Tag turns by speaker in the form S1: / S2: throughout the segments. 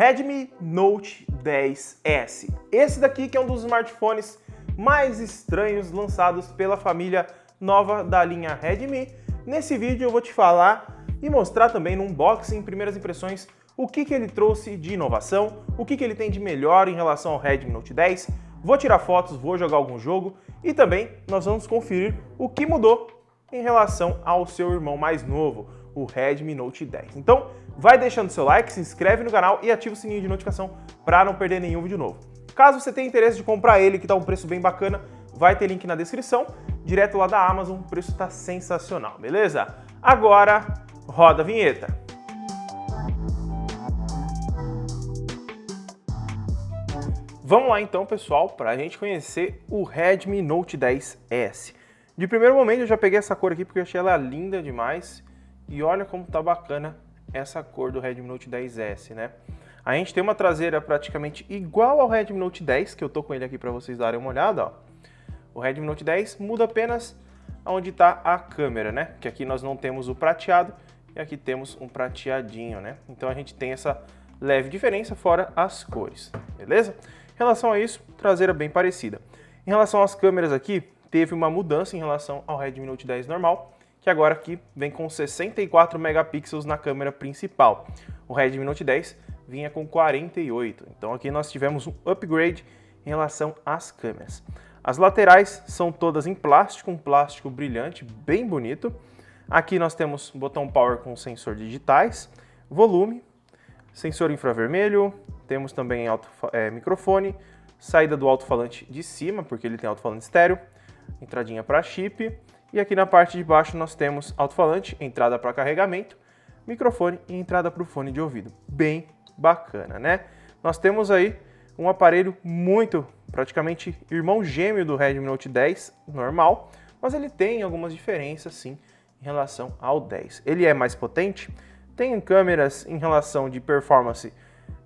S1: Redmi Note 10S. Esse daqui que é um dos smartphones mais estranhos lançados pela família nova da linha Redmi. Nesse vídeo eu vou te falar e mostrar também no unboxing, primeiras impressões, o que ele trouxe de inovação, o que ele tem de melhor em relação ao Redmi Note 10. Vou tirar fotos, vou jogar algum jogo e também nós vamos conferir o que mudou em relação ao seu irmão mais novo, o Redmi Note 10. Então, vai deixando seu like, se inscreve no canal e ativa o sininho de notificação para não perder nenhum vídeo novo. Caso você tenha interesse de comprar ele, que está um preço bem bacana, vai ter link na descrição, direto lá da Amazon, o preço está sensacional, beleza? Agora, roda a vinheta. Vamos lá então, pessoal, para a gente conhecer o Redmi Note 10S. De primeiro momento eu já peguei essa cor aqui porque eu achei ela linda demais. E olha como tá bacana essa cor do Redmi Note 10S, né? A gente tem uma traseira praticamente igual ao Redmi Note 10, que eu tô com ele aqui para vocês darem uma olhada, ó. O Redmi Note 10 muda apenas onde está a câmera, né? Que aqui nós não temos o prateado e aqui temos um prateadinho, né? Então a gente tem essa leve diferença fora as cores, beleza? Em relação a isso, traseira bem parecida. Em relação às câmeras aqui, teve uma mudança em relação ao Redmi Note 10 normal, que agora aqui vem com 64 megapixels na câmera principal. O Redmi Note 10 vinha com 48, então aqui nós tivemos um upgrade em relação às câmeras. As laterais são todas em plástico, um plástico brilhante, bem bonito. Aqui nós temos botão power com sensor digitais, volume, sensor infravermelho, temos também microfone, saída do alto-falante de cima, porque ele tem alto-falante estéreo, entradinha para chip, e aqui na parte de baixo nós temos alto-falante, entrada para carregamento, microfone e entrada para o fone de ouvido. Bem bacana, né? Nós temos aí um aparelho praticamente irmão gêmeo do Redmi Note 10 normal, mas ele tem algumas diferenças sim em relação ao 10. Ele é mais potente, tem câmeras em relação de performance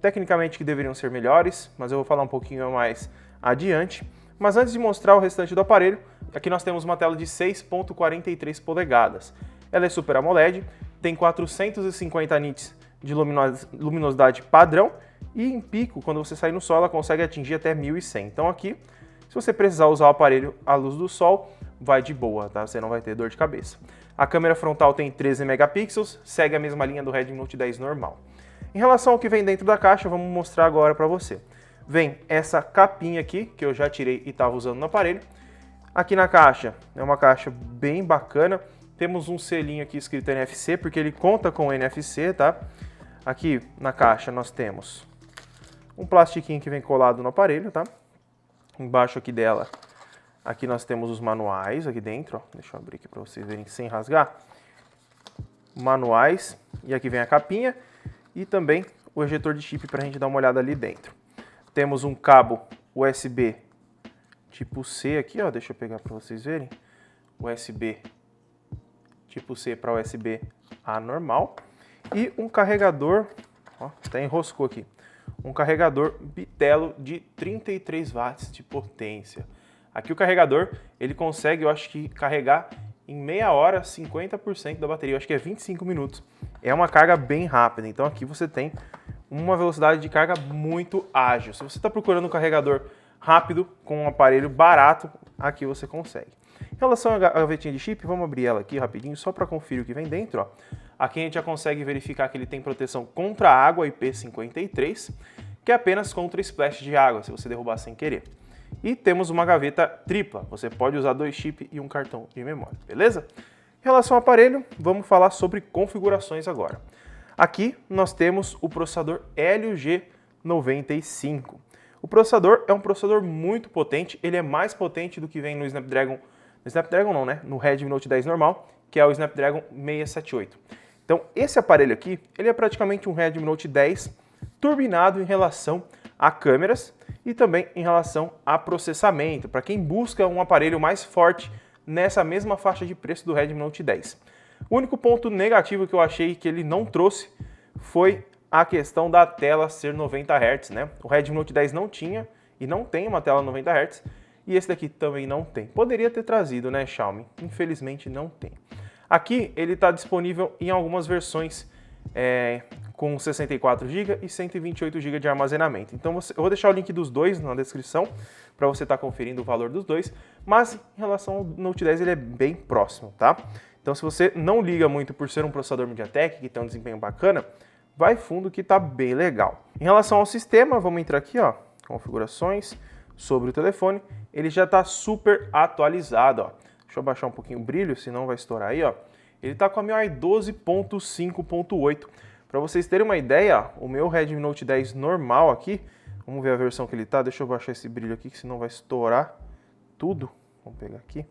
S1: tecnicamente que deveriam ser melhores, mas eu vou falar um pouquinho mais adiante. Mas antes de mostrar o restante do aparelho, aqui nós temos uma tela de 6.43 polegadas. Ela é Super AMOLED, tem 450 nits de luminosidade padrão e em pico, quando você sair no sol, ela consegue atingir até 1100. Então aqui, se você precisar usar o aparelho à luz do sol, vai de boa, tá? Você não vai ter dor de cabeça. A câmera frontal tem 13 megapixels, segue a mesma linha do Redmi Note 10 normal. Em relação ao que vem dentro da caixa, vamos mostrar agora para você. Vem essa capinha aqui, que eu já tirei e estava usando no aparelho. Aqui na caixa, é uma caixa bem bacana. Temos um selinho aqui escrito NFC, porque ele conta com NFC, tá? Aqui na caixa nós temos um plastiquinho que vem colado no aparelho, tá? Embaixo aqui dela, aqui nós temos os manuais aqui dentro, ó. Deixa eu abrir aqui para vocês verem sem rasgar. Manuais, e aqui vem a capinha e também o ejetor de chip para a gente dar uma olhada ali dentro. Temos um cabo USB tipo C aqui, ó, deixa eu pegar para vocês verem. USB tipo C para USB A normal. E um carregador, ó, até enroscou aqui. Um carregador bitelo de 33 watts de potência. Aqui o carregador, ele consegue, eu acho que, carregar em meia hora 50% da bateria. Eu acho que é 25 minutos. É uma carga bem rápida, então aqui você tem uma velocidade de carga muito ágil. Se você está procurando um carregador rápido com um aparelho barato, aqui você consegue. Em relação à gavetinha de chip, vamos abrir ela aqui rapidinho só para conferir o que vem dentro. Ó. Aqui a gente já consegue verificar que ele tem proteção contra a água IP53, que é apenas contra splash de água, se você derrubar sem querer. E temos uma gaveta tripla, você pode usar 2 chips e um cartão de memória, beleza? Em relação ao aparelho, vamos falar sobre configurações agora. Aqui nós temos o processador Helio G95. O processador é um processador muito potente, ele é mais potente do que vem no no Redmi Note 10 normal, que é o Snapdragon 678. Então esse aparelho aqui, ele é praticamente um Redmi Note 10 turbinado em relação a câmeras e também em relação a processamento, para quem busca um aparelho mais forte nessa mesma faixa de preço do Redmi Note 10. O único ponto negativo que eu achei que ele não trouxe foi a questão da tela ser 90 Hz, né? O Redmi Note 10 não tinha e não tem uma tela 90 Hz e esse daqui também não tem. Poderia ter trazido, né, Xiaomi? Infelizmente não tem. Aqui ele está disponível em algumas versões com 64 GB e 128 GB de armazenamento. Então eu vou deixar o link dos dois na descrição para você estar conferindo o valor dos dois, mas em relação ao Note 10 ele é bem próximo, tá? Então se você não liga muito por ser um processador MediaTek que tem um desempenho bacana, vai fundo que tá bem legal. Em relação ao sistema, vamos entrar aqui, ó, configurações sobre o telefone, ele já está super atualizado, ó. Deixa eu baixar um pouquinho o brilho, senão vai estourar aí, ó. Ele está com a MIUI 12.5.8. Para vocês terem uma ideia, o meu Redmi Note 10 normal aqui, vamos ver a versão que ele tá. Deixa eu baixar esse brilho aqui, que senão vai estourar tudo. Vamos pegar aqui.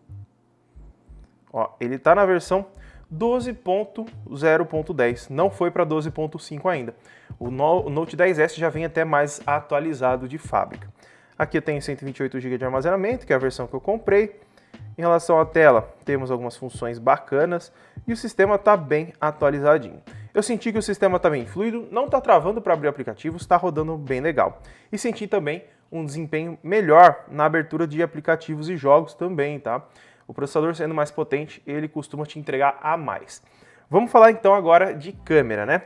S1: Ó, ele tá na versão 12.0.10, não foi para 12.5 ainda. O Note 10S já vem até mais atualizado de fábrica. Aqui eu tenho 128 GB de armazenamento, que é a versão que eu comprei. Em relação à tela, temos algumas funções bacanas e o sistema está bem atualizadinho. Eu senti que o sistema está bem fluido, não está travando para abrir aplicativos, está rodando bem legal. E senti também um desempenho melhor na abertura de aplicativos e jogos também, tá? O processador sendo mais potente, ele costuma te entregar a mais. Vamos falar então agora de câmera, né?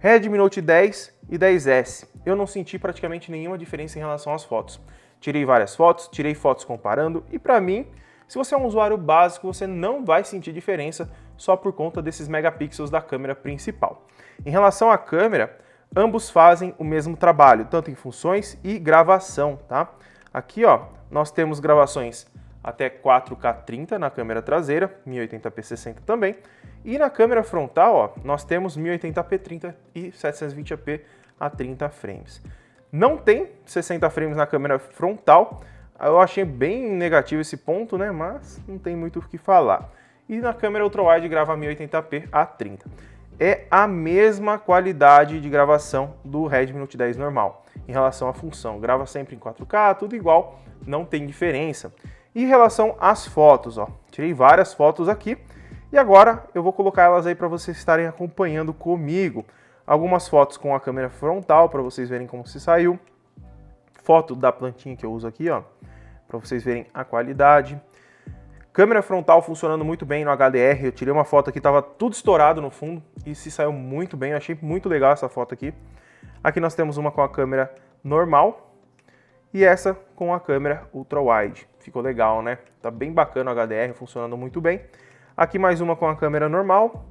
S1: Redmi Note 10 e 10S. Eu não senti praticamente nenhuma diferença em relação às fotos. Tirei várias fotos, tirei fotos comparando e para mim, se você é um usuário básico, você não vai sentir diferença só por conta desses megapixels da câmera principal. Em relação à câmera, ambos fazem o mesmo trabalho, tanto em funções e gravação, tá? Aqui, ó, nós temos gravações até 4K 30 na câmera traseira, 1080p 60 também, e na câmera frontal, ó, nós temos 1080p 30 e 720p a 30 frames. Não tem 60 frames na câmera frontal. Eu achei bem negativo esse ponto, né? Mas não tem muito o que falar. E na câmera ultrawide grava 1080p a 30. É a mesma qualidade de gravação do Redmi Note 10 normal. Em relação à função, grava sempre em 4K, tudo igual, não tem diferença. E em relação às fotos, ó, tirei várias fotos aqui e agora eu vou colocar elas aí para vocês estarem acompanhando comigo. Algumas fotos com a câmera frontal para vocês verem como se saiu. Foto da plantinha que eu uso aqui, ó, para vocês verem a qualidade. Câmera frontal funcionando muito bem no HDR. Eu tirei uma foto aqui, tava tudo estourado no fundo e se saiu muito bem. Eu achei muito legal essa foto aqui. Aqui nós temos uma com a câmera normal e essa com a câmera ultra-wide. Ficou legal, né? Tá bem bacana o HDR, funcionando muito bem. Aqui mais uma com a câmera normal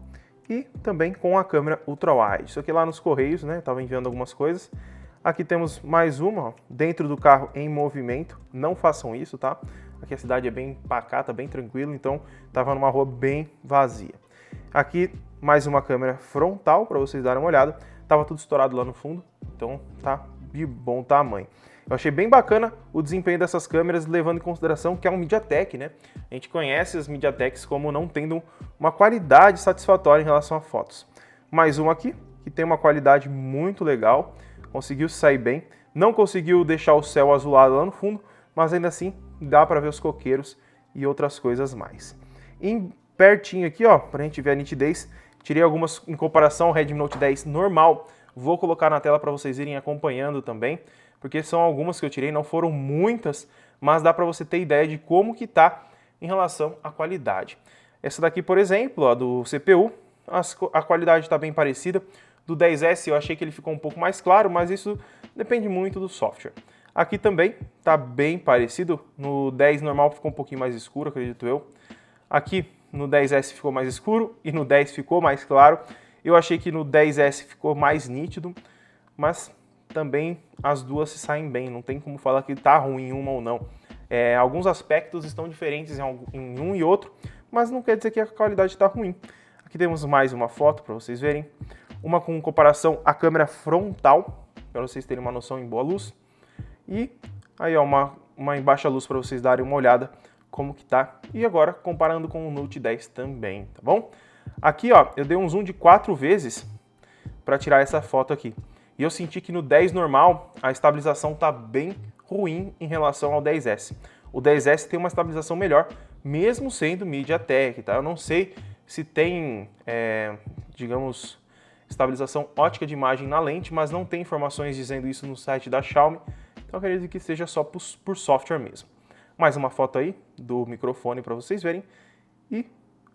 S1: e também com a câmera ultra-wide. Isso aqui lá nos Correios, né? Tava enviando algumas coisas. Aqui temos mais uma, ó, dentro do carro em movimento. Não façam isso, tá? Aqui a cidade é bem pacata, bem tranquilo, então tava numa rua bem vazia. Aqui mais uma câmera frontal para vocês darem uma olhada. Tava tudo estourado lá no fundo, então tá de bom tamanho. Eu achei bem bacana o desempenho dessas câmeras, levando em consideração que é um MediaTek, né? A gente conhece as MediaTeks como não tendo uma qualidade satisfatória em relação a fotos. Mais uma aqui, que tem uma qualidade muito legal, conseguiu sair bem, não conseguiu deixar o céu azulado lá no fundo, mas ainda assim dá para ver os coqueiros e outras coisas mais. Em pertinho aqui, ó, para a gente ver a nitidez, tirei algumas em comparação ao Redmi Note 10 normal, vou colocar na tela para vocês irem acompanhando também, porque são algumas que eu tirei, não foram muitas, mas dá para você ter ideia de como que tá em relação à qualidade. Essa daqui, por exemplo, ó, do CPU, a qualidade está bem parecida. Do 10S eu achei que ele ficou um pouco mais claro, mas isso depende muito do software. Aqui também está bem parecido, no 10 normal ficou um pouquinho mais escuro, acredito eu. Aqui no 10S ficou mais escuro e no 10 ficou mais claro. Eu achei que no 10S ficou mais nítido, mas também as duas se saem bem, não tem como falar que está ruim uma ou não. Alguns aspectos estão diferentes em um e outro, mas não quer dizer que a qualidade está ruim. Aqui temos mais uma foto para vocês verem, uma com comparação à câmera frontal, para vocês terem uma noção em boa luz. E aí ó, uma em baixa luz para vocês darem uma olhada como que tá. E agora comparando com o Note 10 também, tá bom? Aqui ó, eu dei um zoom de 4 vezes para tirar essa foto aqui. E eu senti que no 10 normal a estabilização tá bem ruim em relação ao 10S. O 10S tem uma estabilização melhor, mesmo sendo MediaTek, tá? Eu não sei se tem, digamos, estabilização ótica de imagem na lente, mas não tem informações dizendo isso no site da Xiaomi, então eu acredito que seja só por software mesmo. Mais uma foto aí do microfone para vocês verem e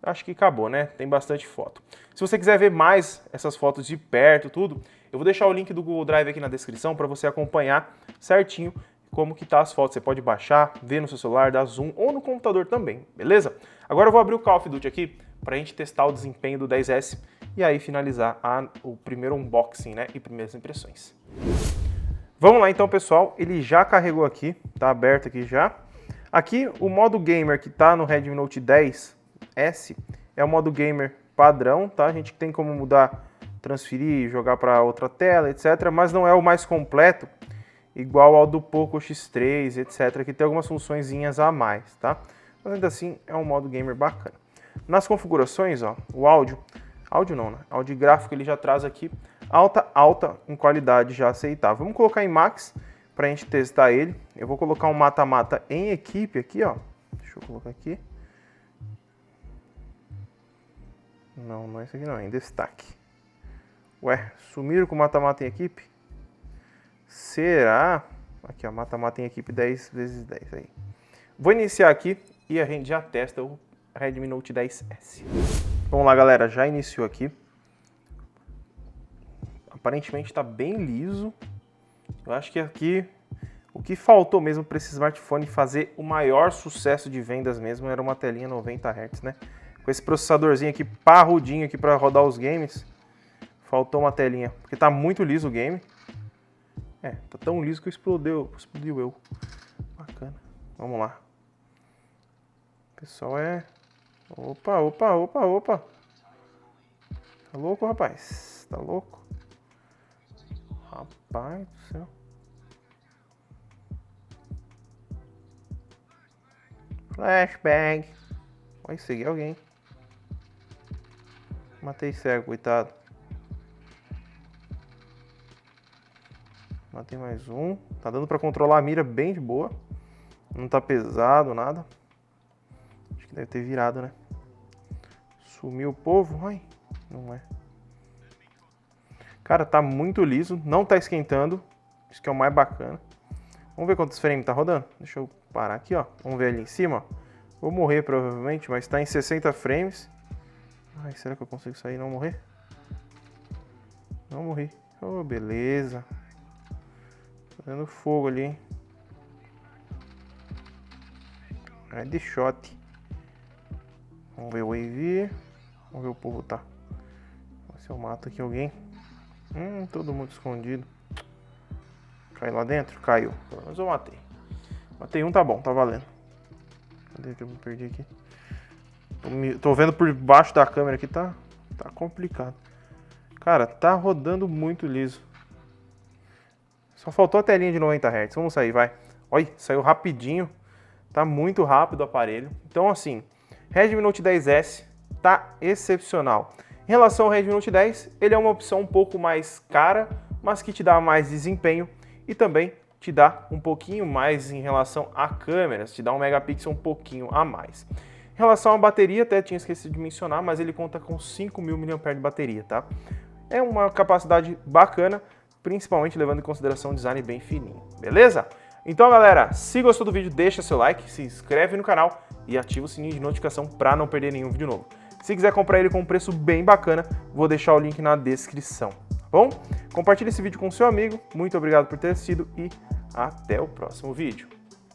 S1: acho que acabou, né? Tem bastante foto. Se você quiser ver mais essas fotos de perto, tudo, eu vou deixar o link do Google Drive aqui na descrição para você acompanhar certinho como que tá as fotos. Você pode baixar, ver no seu celular, dar zoom ou no computador também, beleza? Agora eu vou abrir o Call of Duty aqui para a gente testar o desempenho do 10S e aí finalizar o primeiro unboxing, né? E primeiras impressões. Vamos lá então, pessoal. Ele já carregou aqui, tá aberto aqui já. Aqui o modo gamer que tá no Redmi Note 10S é o modo gamer padrão, tá? A gente tem como mudar, transferir, jogar para outra tela, etc. Mas não é o mais completo, igual ao do Poco X3, etc. Que tem algumas funçõezinhas a mais, tá? Mas ainda assim é um modo gamer bacana. Nas configurações, ó, o áudio não, né? Áudio gráfico ele já traz aqui alta em qualidade já aceitável. Vamos colocar em Max para a gente testar ele. Eu vou colocar um mata-mata em equipe aqui, ó. Deixa eu colocar aqui. Não é isso aqui não, é em destaque. Ué, sumiram com o mata-mata em equipe? Será? Aqui, ó, mata-mata em equipe 10x10 aí. Vou iniciar aqui e a gente já testa o Redmi Note 10S. Vamos lá, galera, já iniciou aqui. Aparentemente está bem liso. Eu acho que aqui o que faltou mesmo para esse smartphone fazer o maior sucesso de vendas mesmo era uma telinha 90 Hz, né? Com esse processadorzinho aqui parrudinho aqui para rodar os games, faltou uma telinha, porque tá muito liso o game. Tá tão liso que explodiu eu. Bacana. Vamos lá. O pessoal Opa. Tá louco, rapaz? Tá louco? Rapaz do céu. Flashbang. Vai seguir alguém. Matei cego, coitado. Matei mais um. Tá dando pra controlar a mira bem de boa. Não tá pesado, nada. Acho que deve ter virado, né? Sumiu o povo? Ai, não é. Cara, tá muito liso. Não tá esquentando. Isso que é o mais bacana. Vamos ver quantos frames tá rodando. Deixa eu parar aqui, ó. Vamos ver ali em cima, ó. Vou morrer provavelmente, mas tá em 60 frames. Ai, será que eu consigo sair e não morrer? Não morri. Oh, beleza. Tá dando fogo ali, hein? Headshot. Vamos ver o AV. Vamos ver o povo tá. Se eu mato aqui alguém. Todo mundo escondido. Caiu lá dentro? Caiu. Pelo menos eu matei. Matei um, tá bom, tá valendo. Cadê que eu me perdi aqui? Tô vendo por baixo da câmera aqui, tá complicado. Cara, tá rodando muito liso. Só faltou a telinha de 90 Hz. Vamos sair, vai. Olha, saiu rapidinho. Tá muito rápido o aparelho. Então, assim, Redmi Note 10S tá excepcional. Em relação ao Redmi Note 10, ele é uma opção um pouco mais cara, mas que te dá mais desempenho e também te dá um pouquinho mais em relação a câmeras, te dá um megapixel um pouquinho a mais. Em relação à bateria, até tinha esquecido de mencionar, mas ele conta com 5.000 mAh de bateria, tá? É uma capacidade bacana, principalmente levando em consideração um design bem fininho, beleza? Então, galera, se gostou do vídeo, deixa seu like, se inscreve no canal e ativa o sininho de notificação para não perder nenhum vídeo novo. Se quiser comprar ele com um preço bem bacana, vou deixar o link na descrição, tá bom? Compartilhe esse vídeo com seu amigo, muito obrigado por ter assistido e até o próximo vídeo.